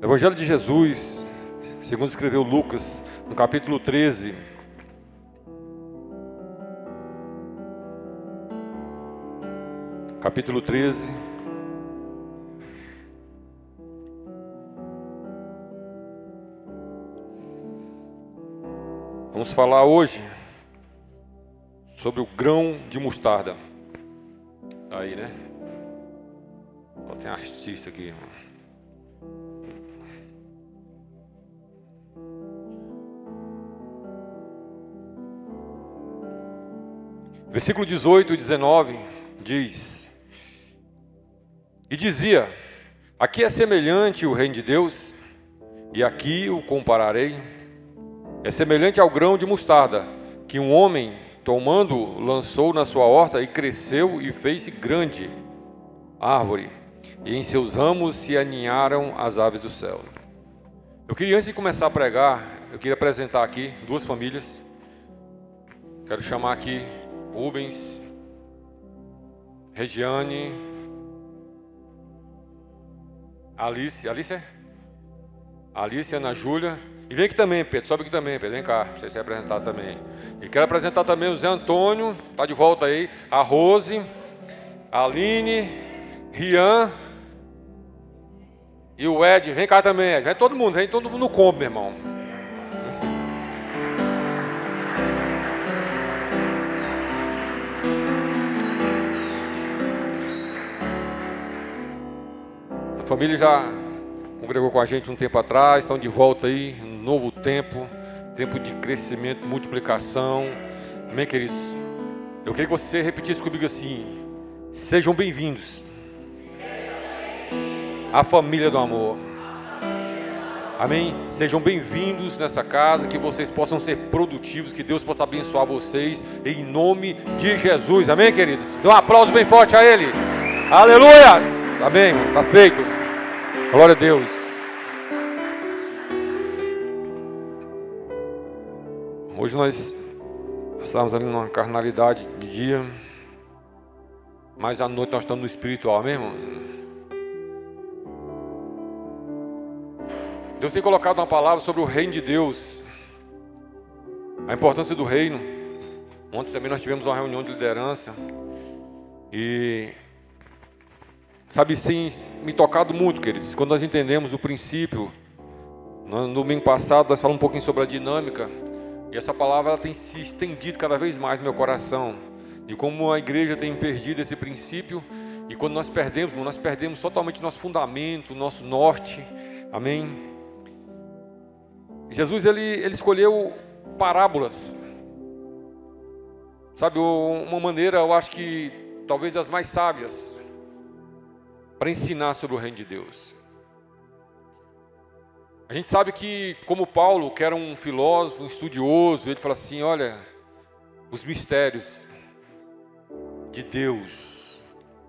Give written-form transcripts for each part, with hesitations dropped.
Evangelho de Jesus, segundo escreveu Lucas, no capítulo 13. Capítulo 13. Vamos falar hoje sobre o grão de mostarda. Aí, né? Só tem artista aqui, irmão. Versículo 18 e 19 diz: E dizia: Aqui é semelhante o reino de Deus, e aqui o compararei. É semelhante ao grão de mostarda, que um homem, tomando, lançou na sua horta, e cresceu e fez-se grande árvore, e em seus ramos se aninharam as aves do céu. Eu queria, antes de começar a pregar, eu queria apresentar aqui duas famílias. Quero chamar aqui Rubens, Regiane, Alice, Ana Júlia. E vem aqui também, Pedro, sobe aqui também, Pedro, vem cá, pra você se apresentar também. E quero apresentar também o Zé Antônio, tá de volta aí, a Rose, a Aline, Rian e o Ed. Vem cá também, Ed. Vem todo mundo no combo, meu irmão. Essa família já congregou com a gente um tempo atrás, estão de volta aí, um novo tempo de crescimento, multiplicação. Amém, queridos? Eu queria que você repetisse comigo assim: sejam bem-vindos à família do amor. Amém? Sejam bem-vindos nessa casa, que vocês possam ser produtivos, que Deus possa abençoar vocês, em nome de Jesus. Amém, queridos? Dê um aplauso bem forte a Ele. Aleluias! Amém, está feito. Glória a Deus. Hoje nós estamos ali numa carnalidade de dia, mas à noite nós estamos no espiritual, amém, irmão? Deus tem colocado uma palavra sobre o reino de Deus, a importância do reino. Ontem também nós tivemos uma reunião de liderança e sabe, tem me tocado muito, queridos, quando nós entendemos o princípio. No domingo passado nós falamos um pouquinho sobre a dinâmica, e essa palavra ela tem se estendido cada vez mais no meu coração, e como a igreja tem perdido esse princípio, e quando nós perdemos totalmente nosso fundamento, nosso norte. Amém? Jesus ele escolheu parábolas, sabe, uma maneira, eu acho que talvez das mais sábias, para ensinar sobre o reino de Deus. A gente sabe que, como Paulo, que era um filósofo, um estudioso, ele fala assim: olha, os mistérios de Deus.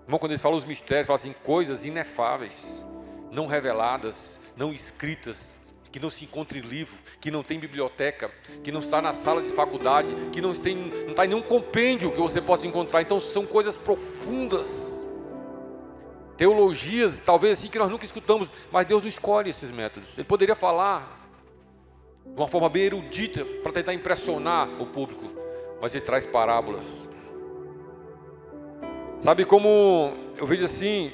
Irmão, quando ele fala os mistérios, fala assim: coisas inefáveis, não reveladas, não escritas, que não se encontra em livro, que não tem biblioteca, que não está na sala de faculdade, que não está em nenhum compêndio que você possa encontrar. Então são coisas profundas, teologias, talvez assim, que nós nunca escutamos, mas Deus não escolhe esses métodos. Ele poderia falar de uma forma bem erudita, para tentar impressionar o público, mas ele traz parábolas. Sabe, como eu vejo assim,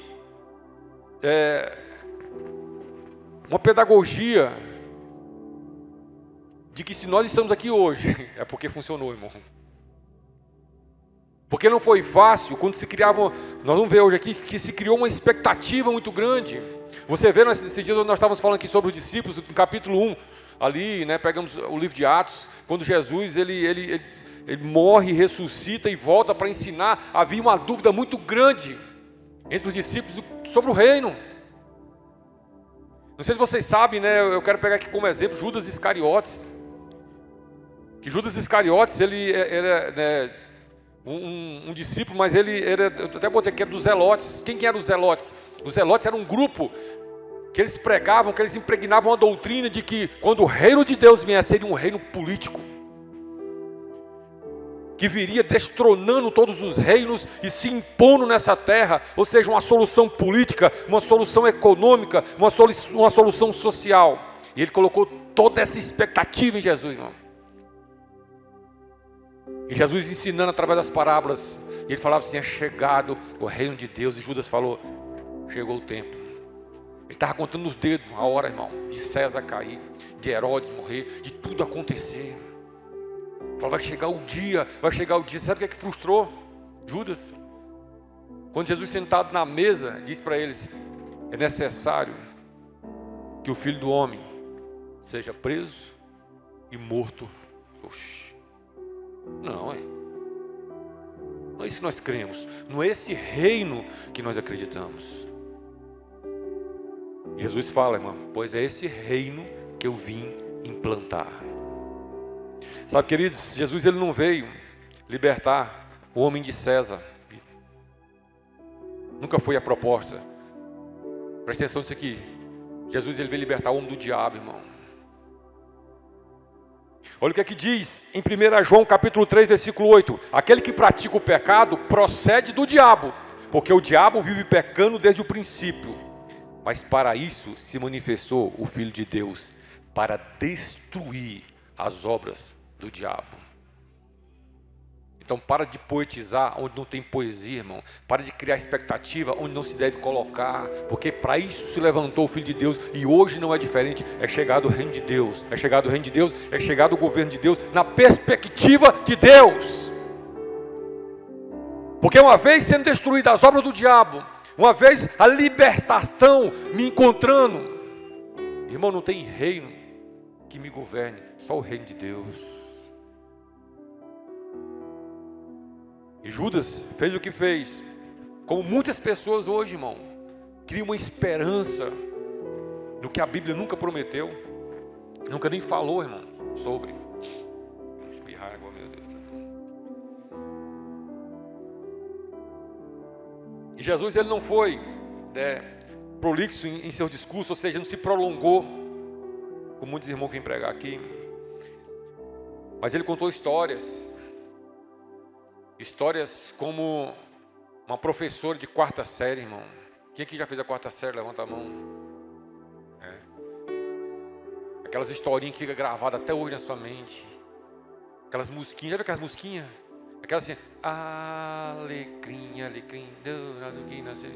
uma pedagogia de que se nós estamos aqui hoje, é porque funcionou, irmão. Porque não foi fácil, quando se criava, nós vamos ver hoje aqui, que se criou uma expectativa muito grande. Você vê, nesses dias nós estávamos falando aqui sobre os discípulos, no capítulo 1, ali, né, pegamos o livro de Atos, quando Jesus, ele morre, ressuscita e volta para ensinar, havia uma dúvida muito grande entre os discípulos sobre o reino. Não sei se vocês sabem, né, eu quero pegar aqui como exemplo Judas Iscariotes. Que Judas Iscariotes, ele era, né, um discípulo, mas ele era, eu até botei aqui, era dos Zelotes. Quem eram os Zelotes? Os Zelotes eram um grupo que eles pregavam, que eles impregnavam a doutrina de que quando o reino de Deus viesse, seria um reino político. que viria destronando todos os reinos e se impondo nessa terra, ou seja, uma solução política, uma solução econômica, uma solução social. E ele colocou toda essa expectativa em Jesus, irmão. E Jesus ensinando através das parábolas, e ele falava assim: é chegado o reino de Deus. E Judas falou: chegou o tempo. Ele estava contando nos dedos a hora, irmão, de César cair, de Herodes morrer, de tudo acontecer. Falou: vai chegar o dia, vai chegar o dia. Sabe o que frustrou Judas? Quando Jesus, sentado na mesa, disse para eles: é necessário que o Filho do Homem seja preso e morto. Oxi. Não é isso que nós cremos, não é esse reino que nós acreditamos. Jesus fala, irmão: pois é esse reino que eu vim implantar. Sabe, queridos, Jesus ele não veio libertar o homem de César. Nunca foi a proposta. Presta atenção nisso aqui. Jesus ele veio libertar o homem do diabo, irmão. Olha o que é que diz em 1 João capítulo 3, versículo 8. Aquele que pratica o pecado procede do diabo, porque o diabo vive pecando desde o princípio. Mas para isso se manifestou o Filho de Deus, para destruir as obras do diabo. Então para de poetizar onde não tem poesia, irmão. Para de criar expectativa onde não se deve colocar, porque para isso se levantou o Filho de Deus. E hoje não é diferente. É chegado o reino de Deus, é chegado o reino de Deus, é chegado o governo de Deus, na perspectiva de Deus. Porque uma vez sendo destruídas as obras do diabo, uma vez a libertação me encontrando, irmão, não tem reino que me governe, só o reino de Deus. E Judas fez o que fez, como muitas pessoas hoje, irmão, criam uma esperança no que a Bíblia nunca prometeu, nunca nem falou, irmão, sobre. Espirrar água, meu Deus. E Jesus ele não foi prolixo em seus discursos, ou seja, não se prolongou, como muitos irmãos que vêm pregar aqui, mas ele contou histórias como uma professora de quarta série, irmão. Quem aqui já fez a quarta série? Levanta a mão. Aquelas historinhas que ficam gravadas até hoje na sua mente. Aquelas musiquinhas, já viu aquelas musiquinhas? Aquelas assim, alecrim, alecrim, alecrim. Você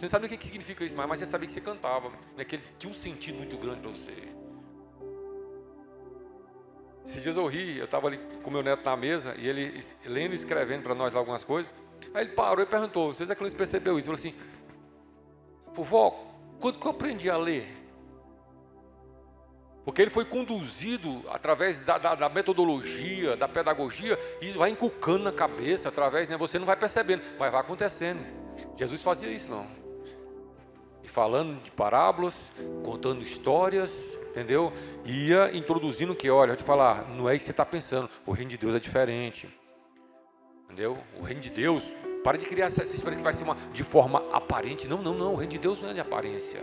não sabe o que significa isso, mas você sabia que você cantava, né? Que ele tinha um sentido muito grande para você. Esses dias eu ri, eu estava ali com meu neto na mesa, e ele lendo e escrevendo para nós lá algumas coisas. Aí ele parou e perguntou: não sei se a Clícia percebeu isso. Ele falou assim: vovó, quando que eu aprendi a ler? Porque ele foi conduzido através da metodologia, da pedagogia, e vai inculcando na cabeça, através, né? Você não vai percebendo, mas vai acontecendo. Jesus fazia isso, não. E falando de parábolas, contando histórias, entendeu? Ia introduzindo que, olha, eu te falar, não é isso que você está pensando, o reino de Deus é diferente, entendeu? O reino de Deus, para de criar essa experiência que vai ser de forma aparente. Não, o reino de Deus não é de aparência.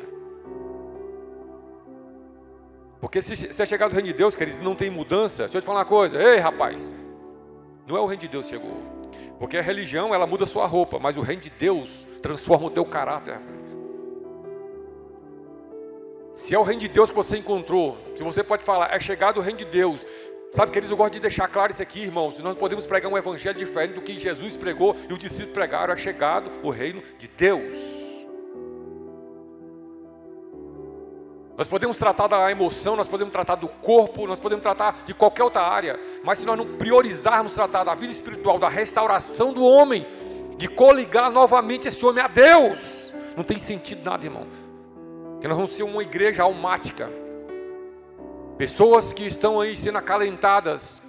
Porque se é chegado o reino de Deus, querido, não tem mudança. Deixa eu te falar uma coisa, ei rapaz, não é o reino de Deus que chegou, porque a religião ela muda a sua roupa, mas o reino de Deus transforma o teu caráter. Se é o reino de Deus que você encontrou, se você pode falar, é chegado o reino de Deus. Sabe, queridos, eu gosto de deixar claro isso aqui, irmãos. Nós podemos pregar um evangelho diferente do que Jesus pregou e os discípulos pregaram. É chegado o reino de Deus. Nós podemos tratar da emoção, nós podemos tratar do corpo, nós podemos tratar de qualquer outra área. Mas se nós não priorizarmos tratar da vida espiritual, da restauração do homem, de coligar novamente esse homem a Deus, não tem sentido nada, irmão. Que nós vamos ser uma igreja almática. Pessoas que estão aí sendo acalentadas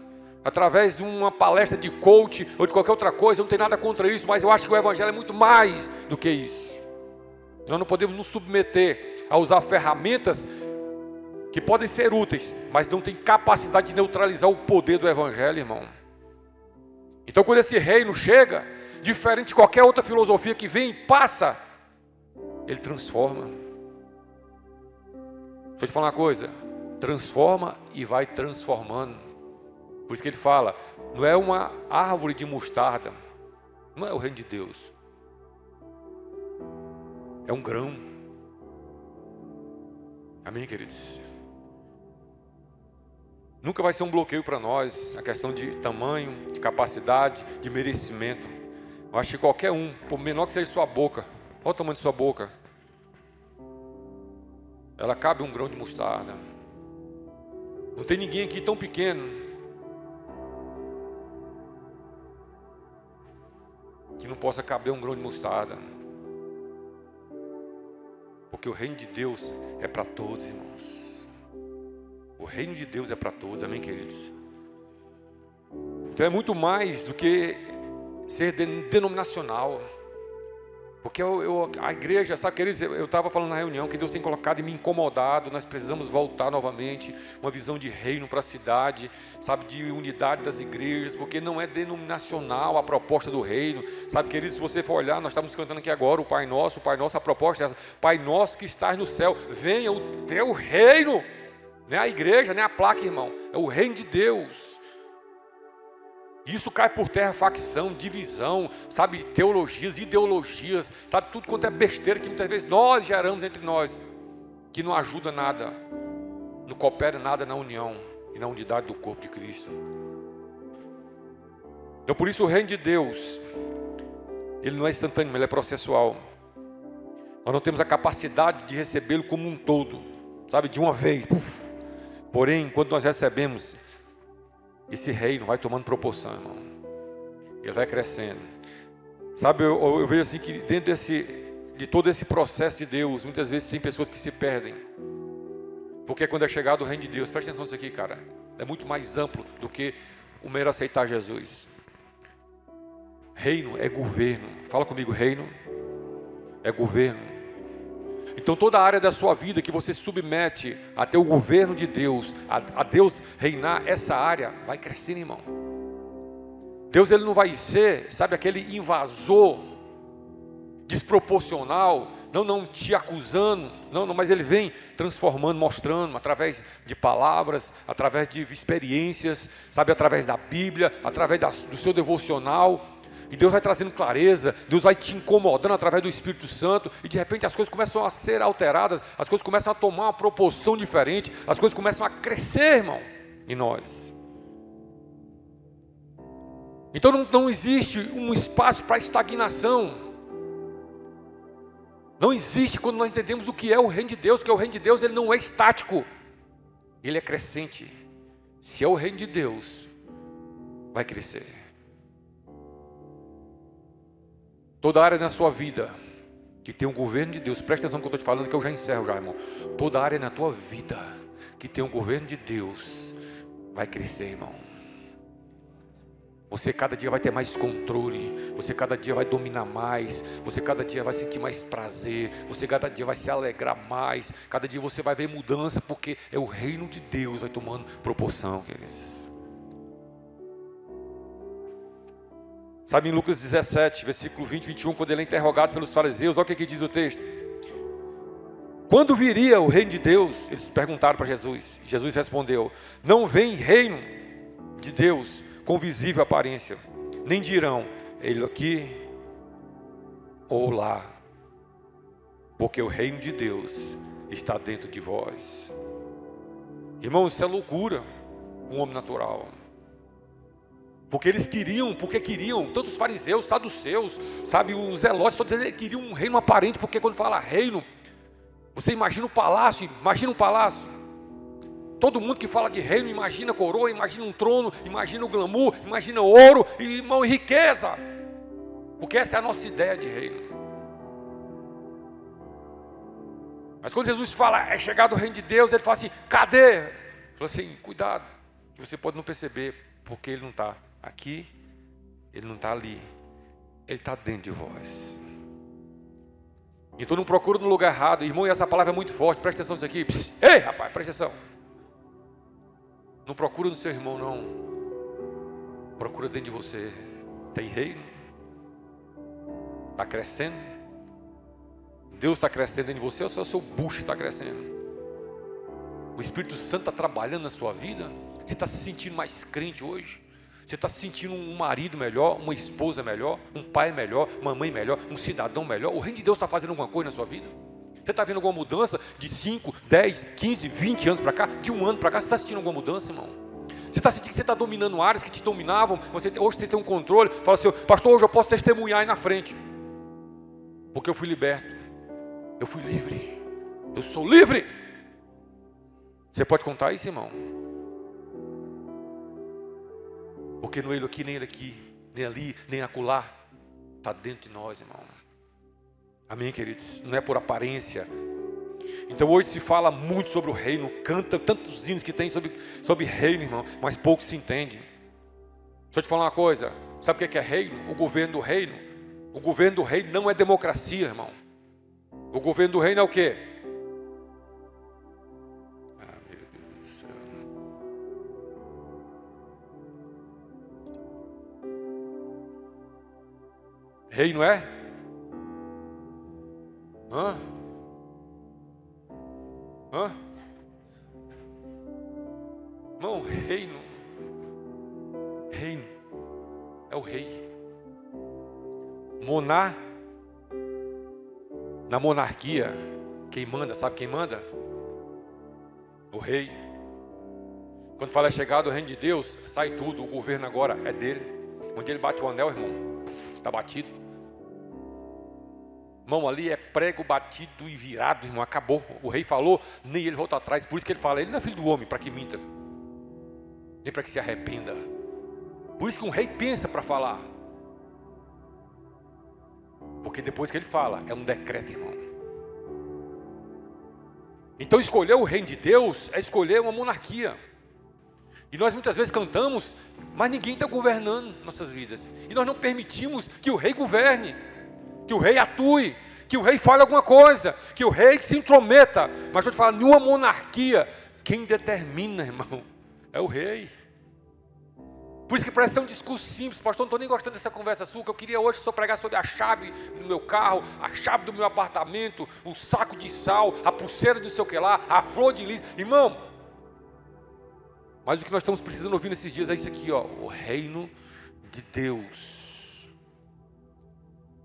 através de uma palestra de coach ou de qualquer outra coisa. Não tem nada contra isso, mas eu acho que o evangelho é muito mais do que isso. Nós não podemos nos submeter a usar ferramentas que podem ser úteis, mas não tem capacidade de neutralizar o poder do evangelho, irmão. Então quando esse reino chega, diferente de qualquer outra filosofia que vem e passa, ele transforma. Deixa eu te falar uma coisa, transforma e vai transformando. Por isso que ele fala, não é uma árvore de mostarda, não é o reino de Deus. É um grão. Amém, queridos? Nunca vai ser um bloqueio para nós a questão de tamanho, de capacidade, de merecimento. Eu acho que qualquer um, por menor que seja sua boca, olha o tamanho de sua boca, ela cabe um grão de mostarda. Não tem ninguém aqui tão pequeno que não possa caber um grão de mostarda. Porque o reino de Deus é para todos, irmãos. O reino de Deus é para todos, amém, queridos? Então é muito mais do que ser denominacional. Porque a igreja, sabe, queridos, eu estava falando na reunião que Deus tem colocado e me incomodado. Nós precisamos voltar novamente, uma visão de reino para a cidade, sabe, de unidade das igrejas, porque não é denominacional a proposta do reino, sabe, queridos, se você for olhar, nós estamos cantando aqui agora o Pai Nosso, a proposta é essa: Pai Nosso que estás no céu, venha o teu reino. Não é a igreja, não é a placa, irmão, é o reino de Deus. Isso cai por terra facção, divisão, sabe, teologias, ideologias, sabe, tudo quanto é besteira que muitas vezes nós geramos entre nós, que não ajuda nada, não coopera nada na união e na unidade do corpo de Cristo. Então por isso o reino de Deus, ele não é instantâneo, ele é processual. Nós não temos a capacidade de recebê-lo como um todo, sabe, de uma vez. Puf. Porém, quando nós recebemos, esse reino vai tomando proporção, irmão. Ele vai crescendo. Sabe, eu vejo assim que dentro de todo esse processo de Deus, muitas vezes tem pessoas que se perdem. Porque quando é chegado o reino de Deus, presta atenção nisso aqui, cara, é muito mais amplo do que o mero aceitar Jesus. Reino é governo. Fala comigo, reino é governo. Então toda a área da sua vida que você submete até o governo de Deus, a Deus reinar, essa área vai crescendo, irmão. Deus, ele não vai ser, sabe, aquele invasor desproporcional, não te acusando, não, mas ele vem transformando, mostrando, através de palavras, através de experiências, sabe, através da Bíblia, através do seu devocional. E Deus vai trazendo clareza, Deus vai te incomodando através do Espírito Santo, e de repente as coisas começam a ser alteradas, as coisas começam a tomar uma proporção diferente, as coisas começam a crescer, irmão, em nós. Então não existe um espaço para estagnação. Não existe quando nós entendemos o que é o reino de Deus, que o reino de Deus, ele não é estático, ele é crescente. Se é o reino de Deus, vai crescer. Toda área na sua vida que tem um governo de Deus, presta atenção no que eu estou te falando, que eu já encerro já, irmão. Toda área na tua vida que tem um governo de Deus vai crescer, irmão. Você cada dia vai ter mais controle, você cada dia vai dominar mais, você cada dia vai sentir mais prazer, você cada dia vai se alegrar mais, cada dia você vai ver mudança, porque é o reino de Deus vai tomando proporção, queridos. Sabe, em Lucas 17, versículo 20 e 21, quando ele é interrogado pelos fariseus, olha o que diz o texto. Quando viria o reino de Deus? Eles perguntaram para Jesus. Jesus respondeu: não vem reino de Deus com visível aparência, nem dirão, ele aqui ou lá, porque o reino de Deus está dentro de vós. Irmãos, isso é loucura, um homem natural. Porque queriam, tanto os fariseus, saduceus, sabe, os zelotes, todos eles queriam um reino aparente, porque quando fala reino, você imagina o palácio, imagina um palácio. Todo mundo que fala de reino, imagina coroa, imagina um trono, imagina o glamour, imagina ouro, irmão, e riqueza. Porque essa é a nossa ideia de reino. Mas quando Jesus fala, é chegado o reino de Deus, ele fala assim, cadê? Ele fala assim, cuidado, que você pode não perceber, porque ele não está aqui, ele não está ali, ele está dentro de vós. Então não procura no lugar errado, irmão, e essa palavra é muito forte, presta atenção nisso aqui. Psst, ei rapaz, presta atenção. Não procura no seu irmão, não. Procura dentro de você. Tem reino, está crescendo. Deus está crescendo dentro de você, ou só o seu bucho está crescendo? O Espírito Santo está trabalhando na sua vida? Você está se sentindo mais crente hoje? Você está se sentindo um marido melhor, uma esposa melhor, um pai melhor, uma mãe melhor, um cidadão melhor? O reino de Deus está fazendo alguma coisa na sua vida? Você está vendo alguma mudança de 5, 10, 15, 20 anos para cá? De um ano para cá, você está sentindo alguma mudança, irmão? Você está sentindo que você está dominando áreas que te dominavam? Hoje você tem um controle. Fala assim, pastor, hoje eu posso testemunhar aí na frente. Porque eu fui liberto. Eu fui livre. Eu sou livre. Você pode contar isso, irmão? Porque não é ele aqui, nem ele aqui, nem ali, nem acolá. Está dentro de nós, irmão. Amém, queridos? Não é por aparência. Então hoje se fala muito sobre o reino. Canta tantos hinos que tem sobre reino, irmão. Mas pouco se entende. Deixa eu te falar uma coisa. Sabe o que é reino? O governo do reino. O governo do reino não é democracia, irmão. O governo do reino é o quê? Meu Deus do céu. Reino é? Hã? Irmão, reino é o rei. Na monarquia, quem manda, sabe quem manda? O rei. Quando fala chegado o reino de Deus, sai tudo, o governo agora é dele. Onde ele bate o anel, irmão, está batido. Irmão, ali é prego batido e virado, irmão, acabou. O rei falou, nem ele volta atrás. Por isso que ele fala, ele não é filho do homem para que minta, nem para que se arrependa. Por isso que um rei pensa para falar. Porque depois que ele fala, é um decreto, irmão. Então escolher o reino de Deus é escolher uma monarquia. E nós muitas vezes cantamos, mas ninguém está governando nossas vidas. E nós não permitimos que o rei governe, que o rei atue, que o rei fale alguma coisa, que o rei se intrometa. Mas eu te falo, numa monarquia, quem determina, irmão, é o rei. Por isso que parece ser um discurso simples. Pastor, não estou nem gostando dessa conversa sua, que eu queria hoje só pregar sobre a chave do meu carro, a chave do meu apartamento, o saco de sal, a pulseira de não sei o que lá, a flor de lis. Irmão, mas o que nós estamos precisando ouvir nesses dias é isso aqui, ó, o reino de Deus,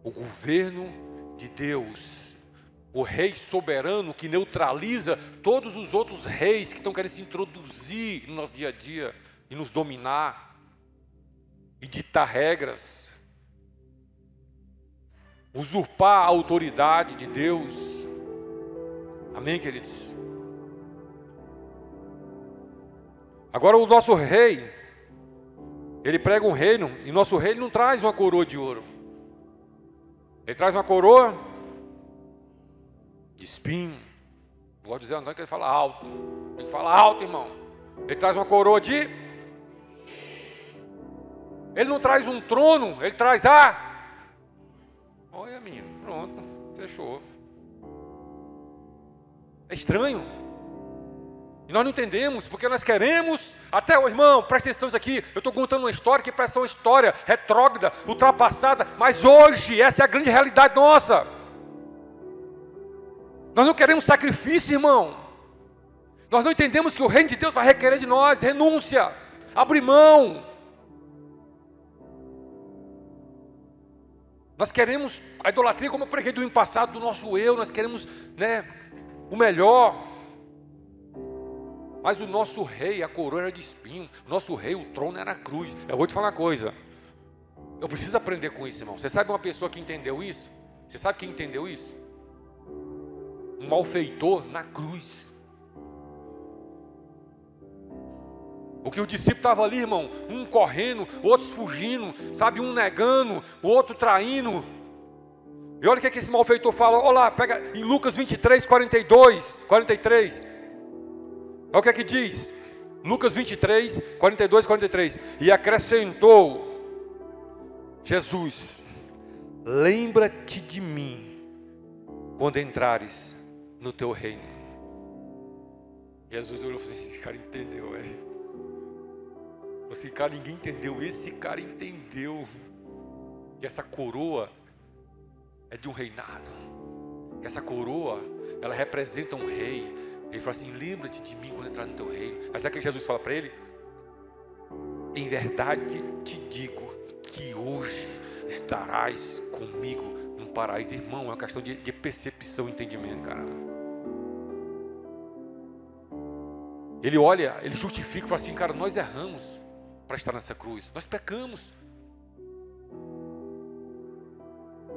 o governo de Deus, o rei soberano que neutraliza todos os outros reis que estão querendo se introduzir no nosso dia a dia e nos dominar e ditar regras, usurpar a autoridade de Deus. Amém, queridos? Agora o nosso rei, ele prega um reino, e nosso rei não traz uma coroa de ouro. Ele traz uma coroa de espinho. Não gosto de dizer não, que ele fala alto. Ele fala alto, irmão. Ele traz uma coroa de... Ele não traz um trono, ele traz olha, menino, pronto, fechou. É estranho. E nós não entendemos, porque nós queremos, até o irmão, presta atenção isso aqui, eu estou contando uma história que parece uma história retrógrada, ultrapassada, mas hoje essa é a grande realidade nossa. Nós não queremos sacrifício, irmão. Nós não entendemos que o reino de Deus vai requerer de nós renúncia, abrir mão. Nós queremos a idolatria, como eu preguei do ano passado, do nosso eu, nós queremos, o melhor. Mas o nosso rei, a coroa era de espinho, o nosso rei, o trono era a cruz. Eu vou te falar uma coisa, eu preciso aprender com isso, irmão. Você sabe uma pessoa que entendeu isso? Você sabe quem entendeu isso? Um malfeitor na cruz. Porque os discípulos estavam ali, irmão, um correndo, outros fugindo, sabe, um negando, o outro traindo. E olha o que esse malfeitor fala, olha lá, pega em Lucas 23, 43. Olha o que é que diz, Lucas 23, 42, 43. E acrescentou Jesus, lembra-te de mim, quando entrares no teu reino. Jesus olhou e falou assim, esse cara entendeu, velho. Esse cara, ninguém entendeu, esse cara entendeu que essa coroa é de um reinado, que essa coroa, ela representa um rei, Ele fala assim: lembra-te de mim quando entrar no teu reino. Mas sabe o que Jesus fala para ele? Em verdade te digo que hoje estarás comigo no paraíso. Irmão, é uma questão de percepção e entendimento, cara. Ele olha, ele justifica e fala assim: cara, nós erramos para estar nessa cruz. Nós pecamos.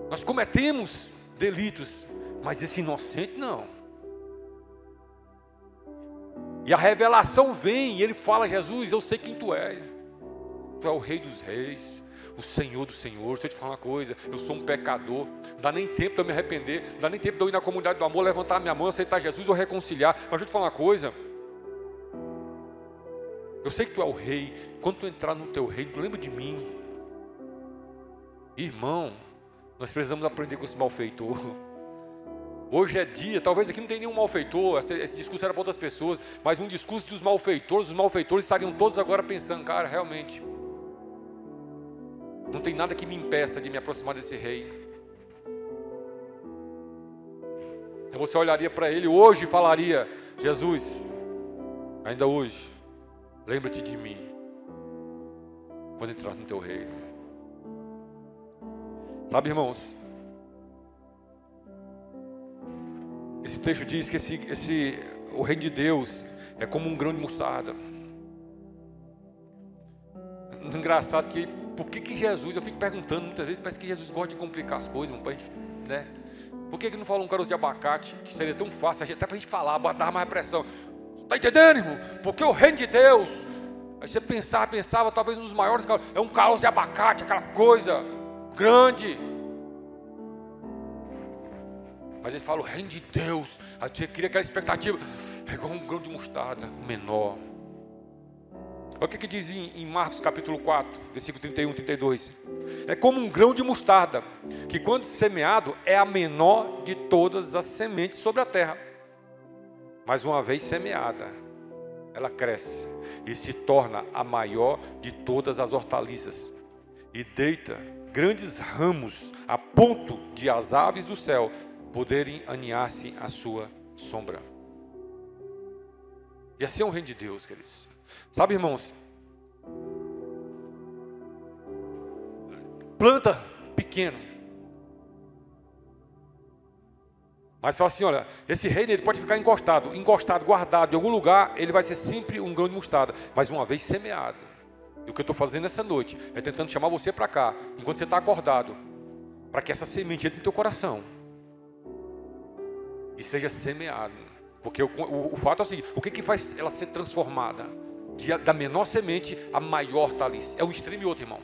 Nós cometemos delitos, mas esse inocente não. E a revelação vem, e ele fala: Jesus, eu sei quem tu és. Tu é o Rei dos Reis, o Senhor dos Senhores. Deixa eu te falar uma coisa: eu sou um pecador. Não dá nem tempo de eu me arrepender, não dá nem tempo de eu ir na comunidade do amor, levantar a minha mão, aceitar Jesus ou reconciliar. Mas deixa eu te falar uma coisa: eu sei que tu é o Rei. Quando tu entrar no teu reino, tu lembra de mim. Irmão, nós precisamos aprender com esse malfeitor. Hoje é dia, talvez aqui não tem nenhum malfeitor, esse discurso era para outras pessoas, mas um discurso dos malfeitores, os malfeitores estariam todos agora pensando: cara, realmente, não tem nada que me impeça de me aproximar desse rei. Então você olharia para ele hoje e falaria: Jesus, ainda hoje, lembra-te de mim quando entrar no teu reino. Sabe, irmãos, esse texto diz que o reino de Deus é como um grão de mostarda. Engraçado que, por que Jesus, eu fico perguntando muitas vezes, parece que Jesus gosta de complicar as coisas, pra gente, né? Por que não fala um caroço de abacate, que seria tão fácil, até pra gente falar, dar mais pressão? Está entendendo, irmão? Porque o reino de Deus, aí você pensava, talvez um dos maiores, é um caroço de abacate, aquela coisa grande. Mas eles falam: o reino de Deus. Aí você cria aquela expectativa, é igual um grão de mostarda, menor. Olha o que diz em Marcos capítulo 4, versículo 31 e 32. É como um grão de mostarda, que quando semeado é a menor de todas as sementes sobre a terra. Mas uma vez semeada, ela cresce e se torna a maior de todas as hortaliças. E deita grandes ramos a ponto de as aves do céu poderem aninhar-se à sua sombra. E assim é o reino de Deus, queridos. Sabe, irmãos, planta pequeno, mas fala assim: olha, esse reino ele pode ficar encostado, guardado em algum lugar, ele vai ser sempre um grão de mostarda, mas uma vez semeado. E o que eu estou fazendo essa noite é tentando chamar você para cá, enquanto você está acordado, para que essa semente entre no teu coração e seja semeado. Porque o fato é o seguinte: o que faz ela ser transformada? Da menor semente a maior hortaliça. É um extremo e outro, irmão.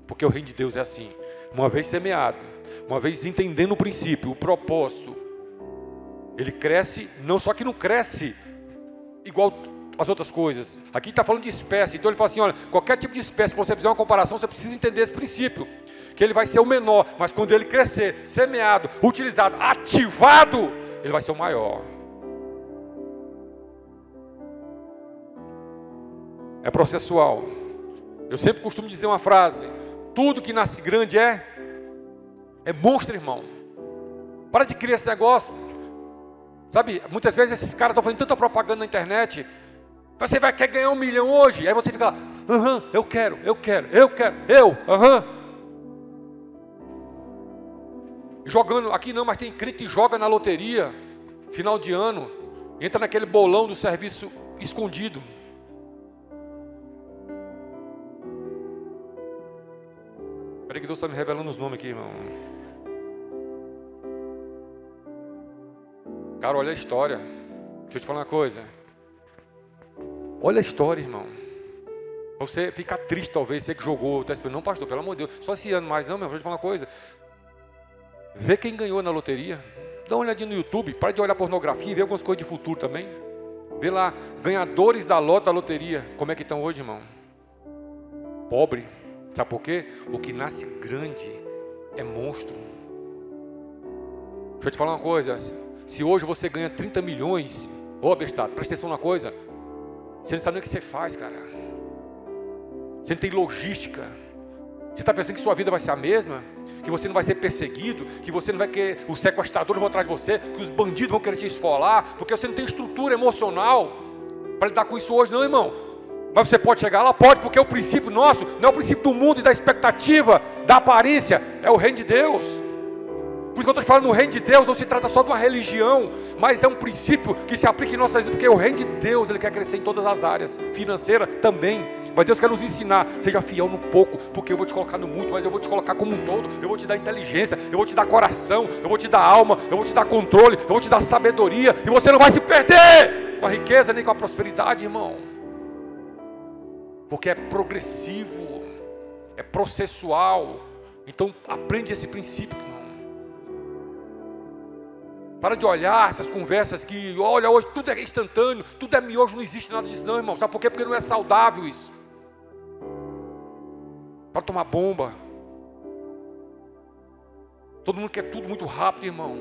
Porque o reino de Deus é assim: uma vez semeado, uma vez entendendo o princípio, o propósito, ele cresce. Não só que não cresce igual as outras coisas. Aqui está falando de espécie. Então ele fala assim: olha, qualquer tipo de espécie que você fizer uma comparação, você precisa entender esse princípio, que ele vai ser o menor, mas quando ele crescer, semeado, utilizado, ativado, ele vai ser o maior. É processual. Eu sempre costumo dizer uma frase: tudo que nasce grande é monstro, irmão. Para de criar esse negócio. Sabe, muitas vezes esses caras estão fazendo tanta propaganda na internet. Você quer ganhar 1 milhão hoje? Aí você fica lá: eu quero. Jogando, aqui não, mas tem crente que joga na loteria, final de ano, entra naquele bolão do serviço escondido. Peraí que Deus está me revelando os nomes aqui, irmão. Cara, olha a história. Deixa eu te falar uma coisa. Olha a história, irmão. Pra você ficar triste, talvez, você que jogou, tá esperando. Não, pastor, pelo amor de Deus, só esse ano mais. Não, meu, deixa eu te falar uma coisa. Vê quem ganhou na loteria. Dá uma olhadinha no YouTube, para de olhar pornografia e vê algumas coisas de futuro também. Vê lá, ganhadores da loteria. Como é que estão hoje, irmão? Pobre. Sabe por quê? O que nasce grande é monstro. Deixa eu te falar uma coisa. Se hoje você ganha 30 milhões, ô abestado, presta atenção numa coisa. Você não sabe nem o que você faz, cara. Você não tem logística. Você está pensando que sua vida vai ser a mesma? que você não vai ser perseguido, que você não vai querer, os sequestradores vão atrás de você, que os bandidos vão querer te esfolar, porque você não tem estrutura emocional para lidar com isso hoje, não, irmão. Mas você pode chegar lá? Pode, porque o princípio nosso não é o princípio do mundo e da expectativa, da aparência, é o reino de Deus. Por isso que eu estou te falando, no reino de Deus não se trata só de uma religião, mas é um princípio que se aplica em nossas vidas, porque o reino de Deus, Ele quer crescer em todas as áreas, financeira também. Mas Deus quer nos ensinar, seja fiel no pouco, porque eu vou te colocar no muito, mas eu vou te colocar como um todo, eu vou te dar inteligência, eu vou te dar coração, eu vou te dar alma, eu vou te dar controle, eu vou te dar sabedoria, e você não vai se perder com a riqueza nem com a prosperidade, irmão. Porque é progressivo, é processual. Então aprende esse princípio, irmão. Para de olhar essas conversas que, olha, hoje tudo é instantâneo, tudo é miojo, não existe nada disso não, irmão. Sabe por quê? Porque não é saudável isso. Para tomar bomba. Todo mundo quer tudo muito rápido, irmão.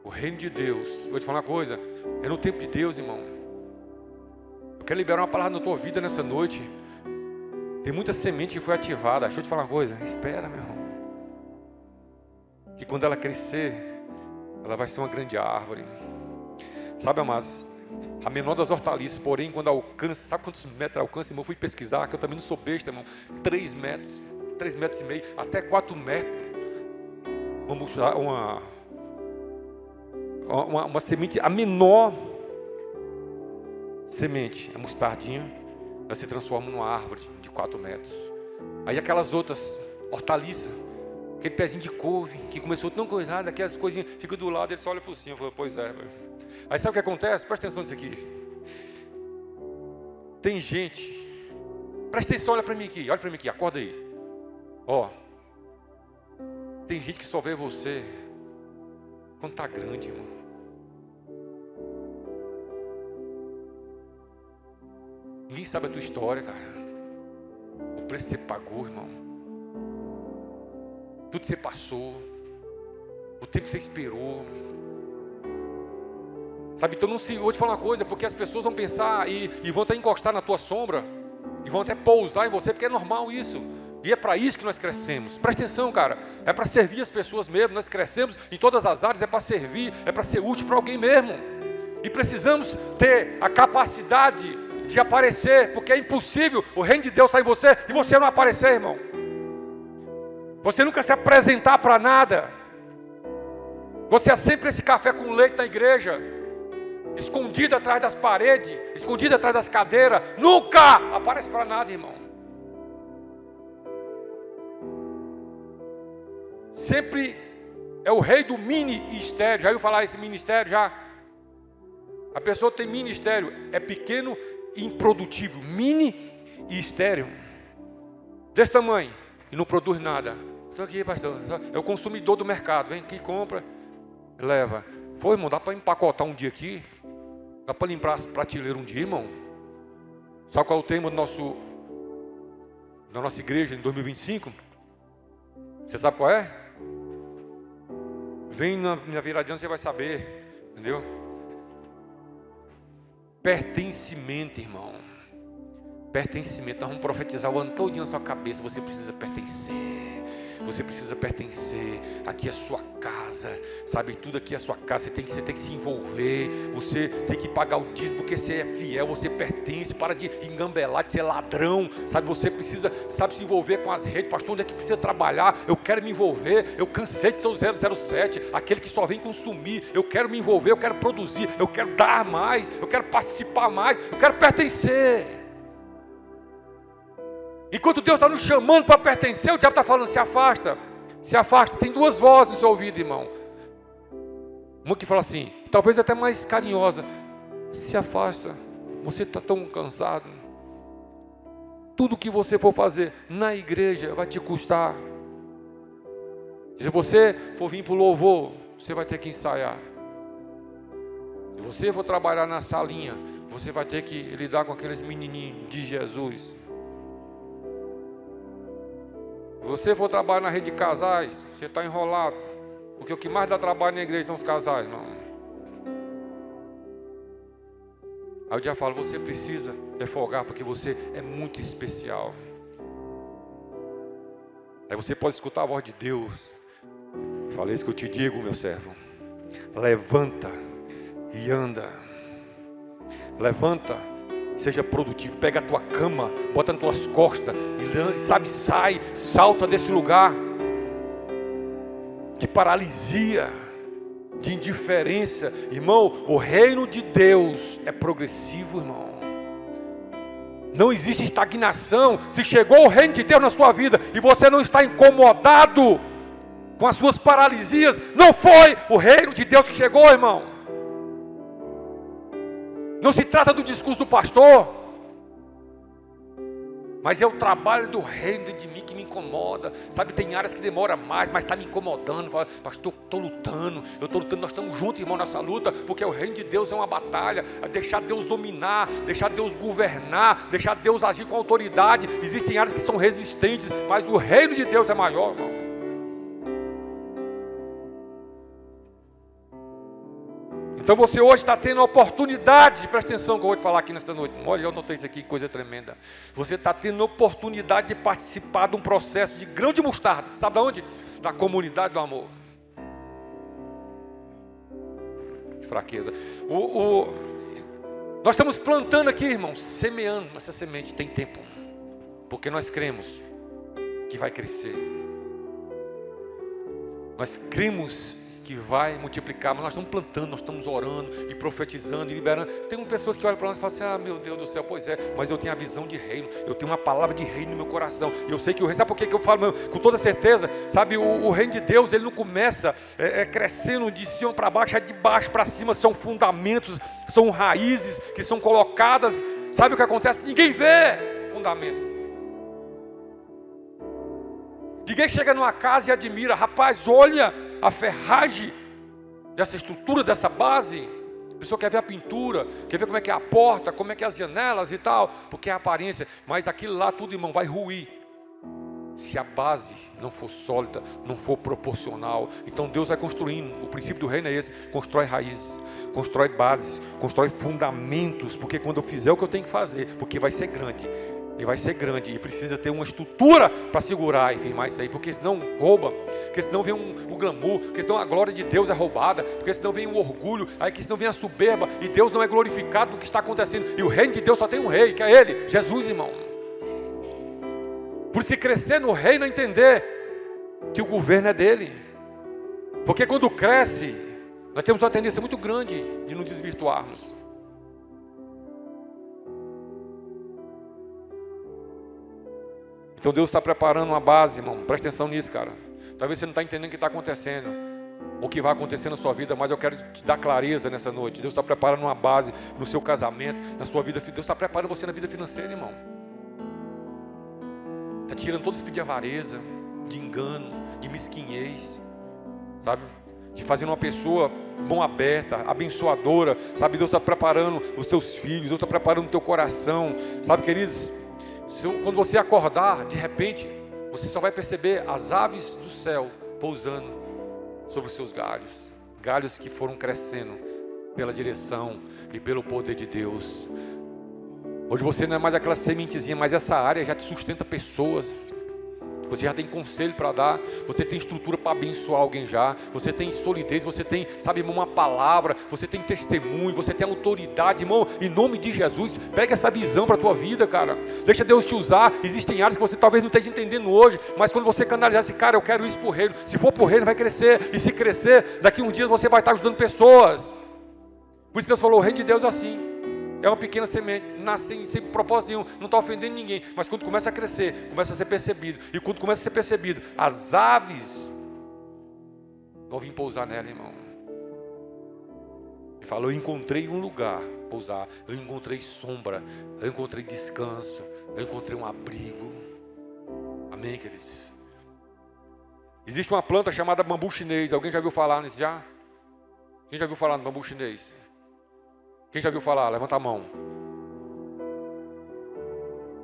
O reino de Deus, vou te falar uma coisa, é no tempo de Deus, irmão. Eu quero liberar uma palavra na tua vida nessa noite. Tem muita semente que foi ativada. Deixa eu te falar uma coisa, espera, meu irmão. Que quando ela crescer, ela vai ser uma grande árvore. Sabe, amados, a menor das hortaliças, porém, quando alcança, sabe quantos metros alcança, irmão? Eu fui pesquisar, que eu também não sou besta, irmão. 3 metros, 3 metros e meio, até 4 metros. Vamos usar uma semente, a menor semente, a mostardinha, ela se transforma numa árvore de 4 metros. Aí aquelas outras hortaliças, aquele pezinho de couve, que começou tão coisado, aquelas coisinhas, fica do lado, ele só olha por cima, fala, pois é. Aí sabe o que acontece? Presta atenção nisso aqui. Tem gente, presta atenção, olha para mim aqui, acorda aí. Ó, tem gente que só vê você quando tá grande, irmão. Ninguém sabe a tua história, cara. O preço que você pagou, irmão. Tudo que você passou. O tempo que você esperou. Sabe, então não se... Vou te falar uma coisa, porque as pessoas vão pensar e vão até encostar na tua sombra. E vão até pousar em você, porque é normal isso. E é para isso que nós crescemos. Presta atenção, cara. É para servir as pessoas mesmo. Nós crescemos em todas as áreas. É para servir, é para ser útil para alguém mesmo. E precisamos ter a capacidade de aparecer, porque é impossível o reino de Deus estar em você e você não aparecer, irmão. Você nunca se apresentar para nada. Você é sempre esse café com leite na igreja, escondido atrás das paredes, escondido atrás das cadeiras. Nunca aparece para nada, irmão. Sempre é o rei do ministério. Já ouviu falar esse ministério? Já? A pessoa tem ministério, é pequeno e improdutível, mini e estéril, desse tamanho, e não produz nada. Estou aqui, pastor, é o consumidor do mercado, vem aqui, compra, leva. Pô, irmão, dá para empacotar um dia aqui? Dá para limpar as prateleiras um dia, irmão? Sabe qual é o tema da nossa igreja em 2025? Você sabe qual é? Vem na viradinha, você vai saber, entendeu? Pertencimento, irmão. Pertencimento. Nós vamos profetizar o ano todo na sua cabeça. Você precisa pertencer. Você precisa pertencer. Aqui é a sua casa. Sabe, tudo aqui é a sua casa. Você tem que se envolver. Você tem que pagar o dízimo porque você é fiel. Você pertence. Para de engambelar, de ser ladrão. Sabe, você precisa, sabe, se envolver com as redes. Pastor, onde é que precisa trabalhar? Eu quero me envolver. Eu cansei de ser o 007. Aquele que só vem consumir. Eu quero me envolver. Eu quero produzir. Eu quero dar mais. Eu quero participar mais. Eu quero pertencer. Enquanto Deus está nos chamando para pertencer, o diabo está falando, se afasta, se afasta. Tem 2 vozes no seu ouvido, irmão. Uma que fala assim, talvez até mais carinhosa, se afasta, você está tão cansado. Tudo que você for fazer na igreja vai te custar. Se você for vir para o louvor, você vai ter que ensaiar. Se você for trabalhar na salinha, você vai ter que lidar com aqueles menininhos de Jesus. Se você for trabalhar na rede de casais, você está enrolado. Porque o que mais dá trabalho na igreja são os casais, irmão. Aí o diabo fala, você precisa refogar porque você é muito especial. Aí você pode escutar a voz de Deus. Falei isso que eu te digo, meu servo. Levanta e anda. Levanta, seja produtivo. Pega a tua cama, bota nas tuas costas e sai, salta desse lugar de paralisia, de indiferença. Irmão, o reino de Deus é progressivo, irmão. Não existe estagnação. Se chegou o reino de Deus na sua vida e você não está incomodado com as suas paralisias, não foi o reino de Deus que chegou, irmão. Não se trata do discurso do pastor, mas é o trabalho do reino dentro de mim que me incomoda. Sabe, tem áreas que demora mais, mas está me incomodando. Fala, pastor, estou lutando, nós estamos juntos, irmão, nessa luta, porque o reino de Deus é uma batalha. É deixar Deus dominar, deixar Deus governar, deixar Deus agir com autoridade. Existem áreas que são resistentes, mas o reino de Deus é maior, irmão. Então você hoje está tendo a oportunidade, presta atenção que eu vou te falar aqui nessa noite. Olha, eu notei isso aqui, coisa tremenda. Você está tendo a oportunidade de participar de um processo de grão de mostarda. Sabe de onde? Da comunidade do amor. Fraqueza. Nós estamos plantando aqui, irmão, semeando essa semente. Tem tempo, porque nós cremos que vai crescer. Nós cremos que vai multiplicar, mas nós estamos plantando, nós estamos orando e profetizando e liberando. Tem pessoas que olham para nós e falam assim, ah, meu Deus do céu, pois é, mas eu tenho a visão de reino, eu tenho uma palavra de reino no meu coração, e eu sei que o reino, sabe por que eu falo com toda certeza? Sabe, o reino de Deus, ele não começa crescendo de cima para baixo, é de baixo para cima, são fundamentos, são raízes que são colocadas. Sabe o que acontece? Ninguém vê fundamentos. Ninguém chega numa casa e admira, rapaz, olha a ferragem dessa estrutura, dessa base. A pessoa quer ver a pintura, quer ver como é que é a porta, como é que é as janelas e tal, porque é a aparência, mas aquilo lá tudo, irmão, vai ruir se a base não for sólida, não for proporcional. Então Deus vai construindo. O princípio do reino é esse: constrói raízes, constrói bases, constrói fundamentos, porque quando eu fizer o que eu tenho que fazer, porque vai ser grande, e vai ser grande, e precisa ter uma estrutura para segurar e firmar isso aí, porque senão rouba, porque senão vem o glamour, porque senão a glória de Deus é roubada, porque senão vem o orgulho, aí que senão vem a soberba, e Deus não é glorificado no que está acontecendo. E o reino de Deus só tem um rei, que é Ele, Jesus, irmão. Por isso, crescer no reino é entender que o governo é dele, porque quando cresce, nós temos uma tendência muito grande de nos desvirtuarmos. Então Deus está preparando uma base, irmão. Presta atenção nisso, cara. Talvez você não está entendendo o que está acontecendo, o que vai acontecer na sua vida, mas eu quero te dar clareza nessa noite. Deus está preparando uma base no seu casamento, na sua vida. Deus está preparando você na vida financeira, irmão. Está tirando todo esse tipo de avareza, de engano, de mesquinhez, sabe? De fazer uma pessoa mão aberta, abençoadora, sabe? Deus está preparando os teus filhos, Deus está preparando o teu coração, sabe, queridos? Quando você acordar, de repente, você só vai perceber as aves do céu pousando sobre os seus galhos. Galhos que foram crescendo pela direção e pelo poder de Deus. Hoje você não é mais aquela sementezinha, mas essa área já te sustenta pessoas. Você já tem conselho para dar, você tem estrutura para abençoar alguém já, você tem solidez, você tem, sabe, uma palavra, você tem testemunho, você tem autoridade, irmão. Em nome de Jesus, pega essa visão para a tua vida, cara. Deixa Deus te usar. Existem áreas que você talvez não esteja entendendo hoje, mas quando você canalizar esse cara, eu quero isso para o reino. Se for para o reino, vai crescer, e se crescer, daqui uns dias você vai estar ajudando pessoas. Por isso Deus falou, o reino de Deus é assim. É uma pequena semente, nasce sem propósito nenhum, não está ofendendo ninguém. Mas quando começa a crescer, começa a ser percebido. E quando começa a ser percebido, as aves vão vir pousar nela, irmão. Ele falou, eu encontrei um lugar para pousar. Eu encontrei sombra, eu encontrei descanso, eu encontrei um abrigo. Amém, queridos? Existe uma planta chamada bambu chinês. Alguém já viu falar nisso já? Quem já viu falar no bambu chinês? Quem já viu falar? Levanta a mão.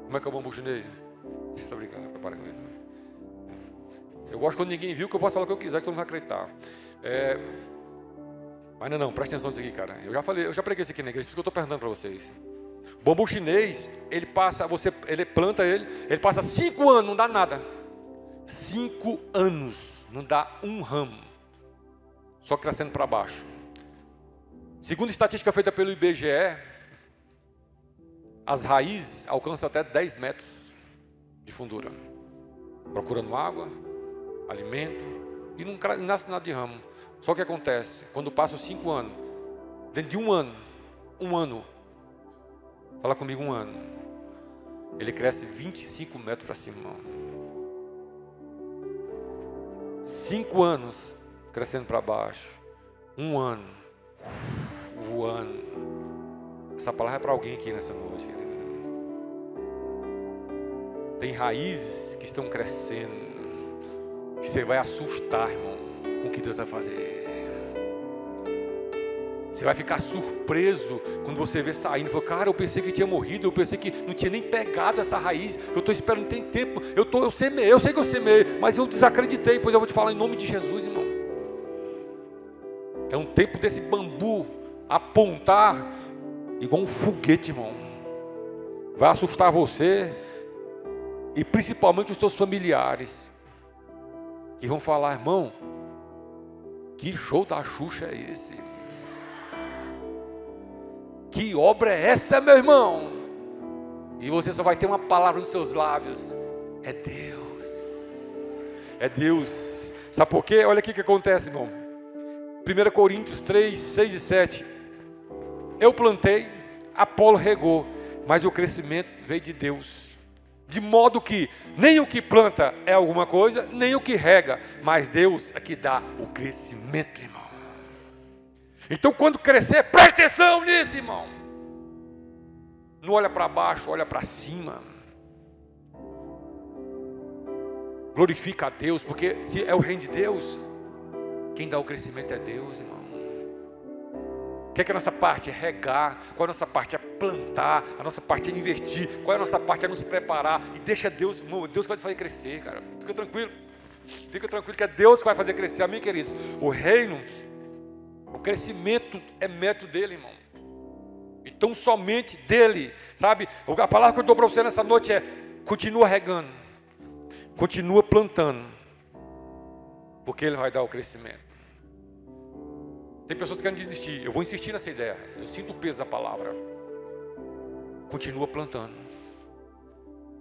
Como é que é o bambu chinês? Estou brincando, prepara com isso. Eu gosto quando ninguém viu, que eu posso falar o que eu quiser, que todo mundo vai acreditar. Mas não, presta atenção nisso aqui, cara. Eu já preguei isso aqui na igreja, por isso que eu estou perguntando para vocês. O bambu chinês, ele planta ele passa 5 anos, não dá nada. 5 anos, não dá um ramo, só crescendo para baixo. Segundo estatística feita pelo IBGE, as raízes alcançam até 10 metros de fundura, procurando água, alimento, e não nasce nada de ramo. Só que acontece, quando passa os 5 anos, dentro de um ano, fala comigo, um ano, ele cresce 25 metros para cima, irmão. 5 anos crescendo para baixo, um ano voando. Essa palavra é para alguém aqui nessa noite. Tem raízes que estão crescendo, que você vai assustar, irmão, com o que Deus vai fazer. Você vai ficar surpreso quando você vê saindo. Fala, cara, eu pensei que tinha morrido, eu pensei que não tinha nem pegado essa raiz. Eu estou esperando, tem tempo. Eu semeei, eu sei que eu semeei, mas eu desacreditei. Pois eu vou te falar em nome de Jesus, irmão. É um tempo desse bambu apontar igual um foguete, irmão. Vai assustar você e principalmente os teus familiares, que vão falar, irmão, que show da Xuxa é esse? Que obra é essa, meu irmão? E você só vai ter uma palavra nos seus lábios: é Deus. É Deus. Sabe por quê? Olha aqui o que acontece, irmão. 1 Coríntios 3, 6 e 7. Eu plantei, Apolo regou, mas o crescimento veio de Deus. De modo que nem o que planta é alguma coisa, nem o que rega, mas Deus é que dá o crescimento, irmão. Então quando crescer, preste atenção nisso, irmão. Não olha para baixo, olha para cima. Glorifica a Deus, porque se é o reino de Deus, quem dá o crescimento é Deus, irmão. O que é a nossa parte? É regar. Qual é a nossa parte? É plantar. A nossa parte é investir. Qual é a nossa parte? É nos preparar. E deixa Deus, irmão, Deus vai te fazer crescer, cara. Fica tranquilo que é Deus que vai fazer crescer. Amém, queridos? O reino, o crescimento é mérito dele, irmão. Então somente dele, sabe? A palavra que eu dou para você nessa noite é: continua regando, continua plantando, porque ele vai dar o crescimento. Tem pessoas que querem desistir. Eu vou insistir nessa ideia. Eu sinto o peso da palavra. Continua plantando,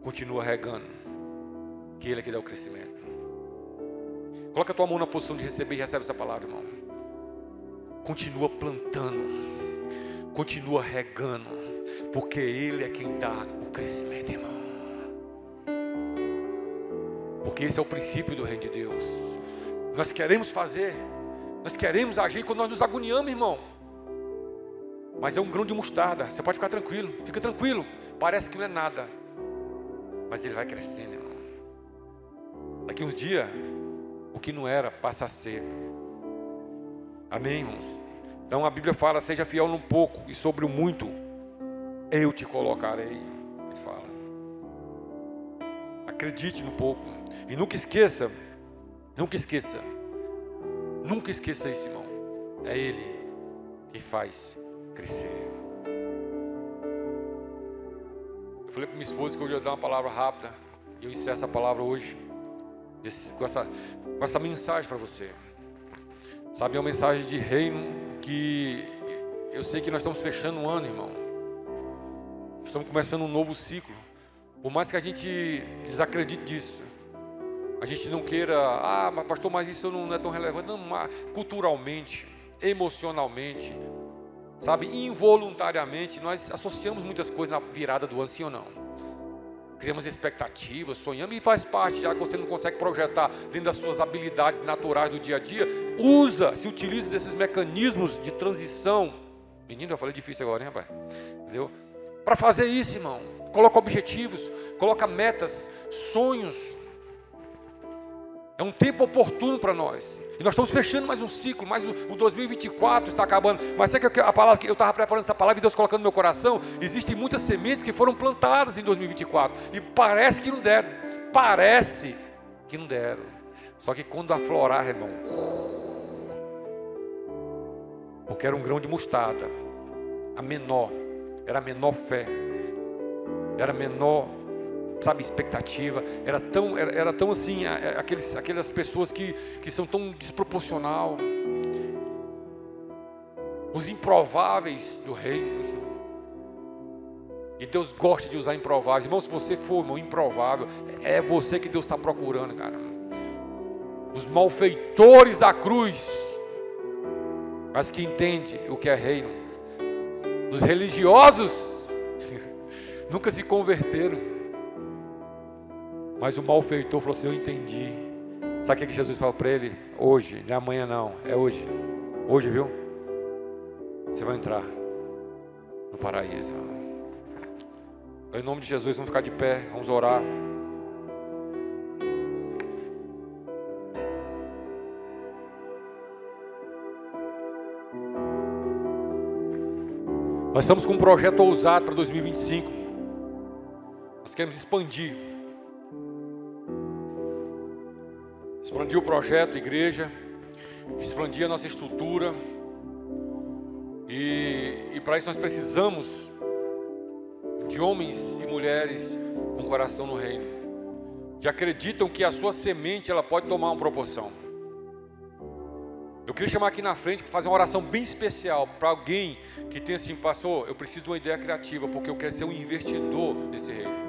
continua regando, que ele é que dá o crescimento. Coloca a tua mão na posição de receber e recebe essa palavra, irmão. Continua plantando, continua regando, porque ele é quem dá o crescimento, irmão. Porque esse é o princípio do reino de Deus. Nós queremos fazer, nós queremos agir quando nós nos agoniamos, irmão. Mas é um grão de mostarda. Você pode ficar tranquilo, fica tranquilo. Parece que não é nada, mas ele vai crescendo, irmão. Daqui uns dias, o que não era passa a ser. Amém, irmãos? Então a Bíblia fala: seja fiel no pouco, e sobre o muito eu te colocarei. Ele fala: acredite no pouco. E nunca esqueça isso, irmão. É Ele que faz crescer. Eu falei para minha esposa que hoje eu ia dar uma palavra rápida, e eu encerro essa palavra hoje com essa mensagem para você. Sabe, é uma mensagem de reino que eu sei que nós estamos fechando um ano, irmão. Estamos começando um novo ciclo. Por mais que a gente desacredite disso, a gente não queira, mas pastor, mas isso não é tão relevante. Não, mas culturalmente, emocionalmente, sabe, involuntariamente, nós associamos muitas coisas na virada do ano, sim ou não? Criamos expectativas, sonhamos, e faz parte, já que você não consegue projetar dentro das suas habilidades naturais do dia a dia, se utiliza desses mecanismos de transição. Menino, eu falei difícil agora, hein, rapaz? Entendeu? Para fazer isso, irmão, coloca objetivos, coloca metas, sonhos. É um tempo oportuno para nós. E nós estamos fechando mais um ciclo, mais o 2024 está acabando. Mas sabe que a palavra que eu estava preparando essa palavra e Deus colocando no meu coração? Existem muitas sementes que foram plantadas em 2024 e parece que não deram. Parece que não deram. Só que quando aflorar, irmão, porque era um grão de mostarda, era a menor fé, era a menor sabe, expectativa. Era tão assim, aquelas pessoas que são tão desproporcional. Os improváveis do reino. E Deus gosta de usar improváveis. Irmão, se você for, irmão, improvável, é você que Deus está procurando, cara. Os malfeitores da cruz, mas que entende o que é reino. Os religiosos nunca se converteram, mas o malfeitor falou assim: eu entendi. Sabe o que Jesus falou para ele? Hoje, não é amanhã não, é hoje. Hoje, viu? Você vai entrar no paraíso. Em nome de Jesus, vamos ficar de pé, vamos orar. Nós estamos com um projeto ousado para 2025. Nós queremos expandir o projeto, igreja, expandir a nossa estrutura. E para isso nós precisamos de homens e mulheres com coração no reino, que acreditam que a sua semente ela pode tomar uma proporção. Eu queria chamar aqui na frente para fazer uma oração bem especial para alguém que tem assim: pastor, eu preciso de uma ideia criativa, porque eu quero ser um investidor nesse reino.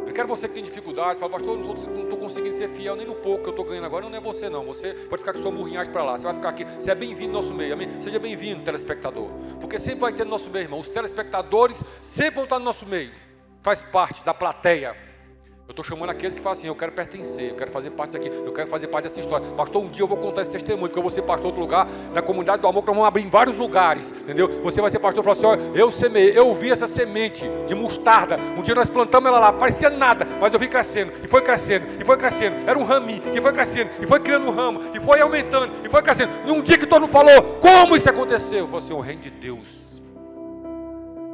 Eu quero você que tem dificuldade, fala: pastor, eu não estou conseguindo ser fiel nem no pouco que eu estou ganhando agora. Não é você não, você pode ficar com sua murrinhagem para lá, você vai ficar aqui, você é bem-vindo no nosso meio, amém? Seja bem-vindo, telespectador, porque sempre vai ter no nosso meio, irmão. Os telespectadores sempre vão estar no nosso meio, faz parte da plateia. Eu estou chamando aqueles que falam assim: eu quero pertencer, eu quero fazer parte disso aqui, eu quero fazer parte dessa história. Pastor, um dia eu vou contar esse testemunho, porque eu vou ser pastor em outro lugar, na comunidade do amor, que nós vamos abrir em vários lugares, entendeu? Você vai ser pastor e falar assim: olha, eu semeei, eu vi essa semente de mostarda, um dia nós plantamos ela lá, parecia nada, mas eu vi crescendo, e foi crescendo, e foi crescendo, era um raminho, que foi crescendo, e foi criando um ramo, e foi aumentando, e foi crescendo. E um dia que todo mundo falou: como isso aconteceu? Eu falei assim: o reino de Deus,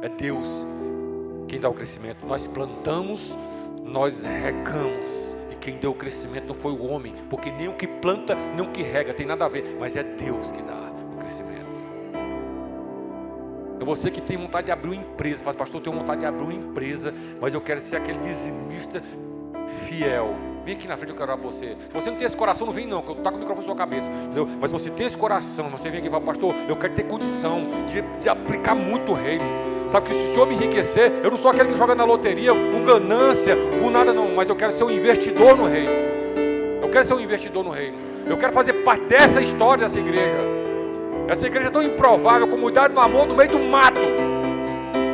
é Deus quem dá o crescimento. Nós plantamos, nós regamos, e quem deu o crescimento não foi o homem, porque nem o que planta, nem o que rega tem nada a ver, mas é Deus que dá o crescimento. É você que tem vontade de abrir uma empresa, fala: pastor, eu tenho vontade de abrir uma empresa, mas eu quero ser aquele dizimista fiel. Vem aqui na frente, eu quero orar por você. Se você não tem esse coração, não vem não, que eu estou com o microfone na sua cabeça, entendeu? Mas você tem esse coração, você vem aqui e fala: pastor, eu quero ter condição de aplicar muito o reino. Sabe que se o Senhor me enriquecer, eu não sou aquele que joga na loteria com ganância, com nada não, mas eu quero ser um investidor no reino. Eu quero ser um investidor no reino. Eu quero fazer parte dessa história dessa igreja. Essa igreja é tão improvável, comunidade no amor no meio do mato,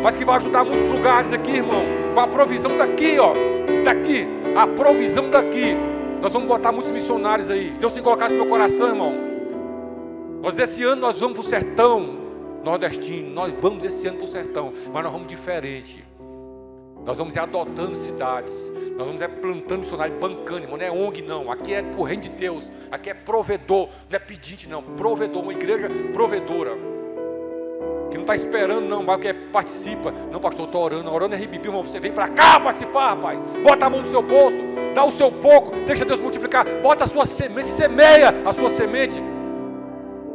mas que vai ajudar muitos lugares aqui, irmão, com a provisão daqui, ó, daqui, a provisão daqui. Nós vamos botar muitos missionários aí. Deus tem colocado isso no meu coração, irmão. Esse ano nós vamos para o sertão nordestino, nós vamos esse ano para o sertão, mas nós vamos diferente. Nós vamos adotando cidades, nós vamos plantando missionários, bancando, irmão. Não é ONG não, aqui é o reino de Deus, aqui é provedor, não é pedinte não, provedor, uma igreja provedora, que não está esperando não, mas que participa. Não, pastor, estou orando é ribibi, irmão. Você vem para cá participar, rapaz, bota a mão no seu bolso, dá o seu pouco, deixa Deus multiplicar, bota a sua semente, semeia a sua semente.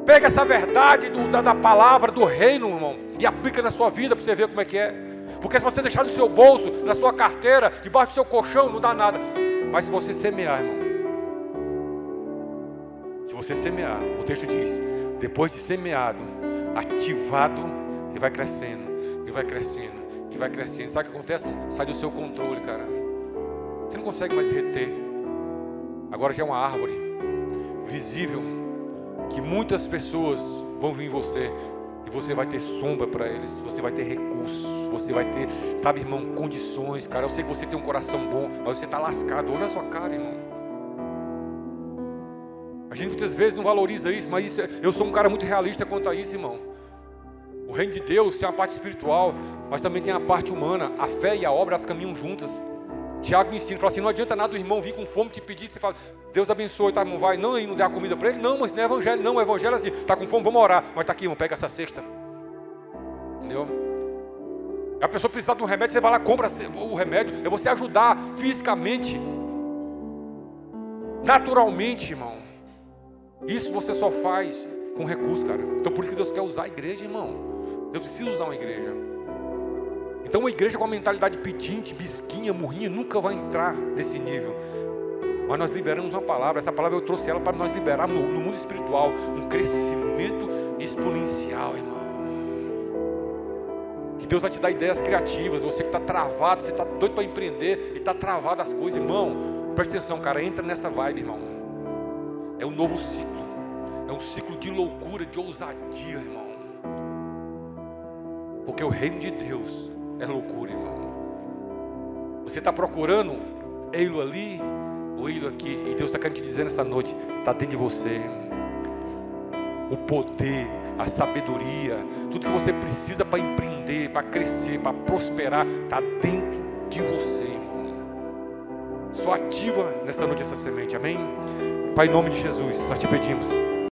Pega essa verdade da palavra, do reino, irmão, e aplica na sua vida para você ver como é que é. Porque se você deixar no seu bolso, na sua carteira, debaixo do seu colchão, não dá nada. Mas se você semear, irmão, se você semear, o texto diz, depois de semeado, ativado, ele vai crescendo, e vai crescendo, e vai crescendo. Sabe o que acontece, irmão? Sai do seu controle, cara. Você não consegue mais reter. Agora já é uma árvore visível, que muitas pessoas vão vir em você, e você vai ter sombra para eles, você vai ter recursos, você vai ter, sabe, irmão, condições. Cara, eu sei que você tem um coração bom, mas você está lascado. Hoje é a sua cara, irmão. A gente muitas vezes não valoriza isso, mas isso, eu sou um cara muito realista quanto a isso, irmão. O reino de Deus tem a parte espiritual, mas também tem a parte humana. A fé e a obra, elas caminham juntas. Tiago me ensina, fala assim: não adianta nada o irmão vir com fome te pedir, você fala: Deus abençoe, tá, irmão, vai, não der a comida para ele, não, mas não é evangelho, não, o evangelho é assim, tá com fome, vamos orar, mas tá aqui, irmão, pega essa cesta, entendeu? A pessoa precisa de um remédio, você vai lá, compra o remédio, é você ajudar fisicamente, naturalmente, irmão. Isso você só faz com recurso, cara. Então por isso que Deus quer usar a igreja, irmão. Deus precisa usar uma igreja. Então uma igreja com uma mentalidade pedinte, mesquinha, murrinha, nunca vai entrar nesse nível. Mas nós liberamos uma palavra, essa palavra eu trouxe ela para nós liberarmos no mundo espiritual um crescimento exponencial, irmão. Que Deus vai te dar ideias criativas. Você que está travado, você está doido para empreender e está travado as coisas, irmão, presta atenção, cara, entra nessa vibe, irmão. É um novo ciclo, é um ciclo de loucura, de ousadia, irmão. Porque o reino de Deus é loucura, irmão. Você está procurando ele ali ou ele aqui, e Deus está querendo te dizer nessa noite, está dentro de você o poder, a sabedoria, tudo que você precisa para empreender, para crescer, para prosperar, está dentro de você, irmão. Só ativa nessa noite essa semente, amém? Pai, em nome de Jesus, nós te pedimos,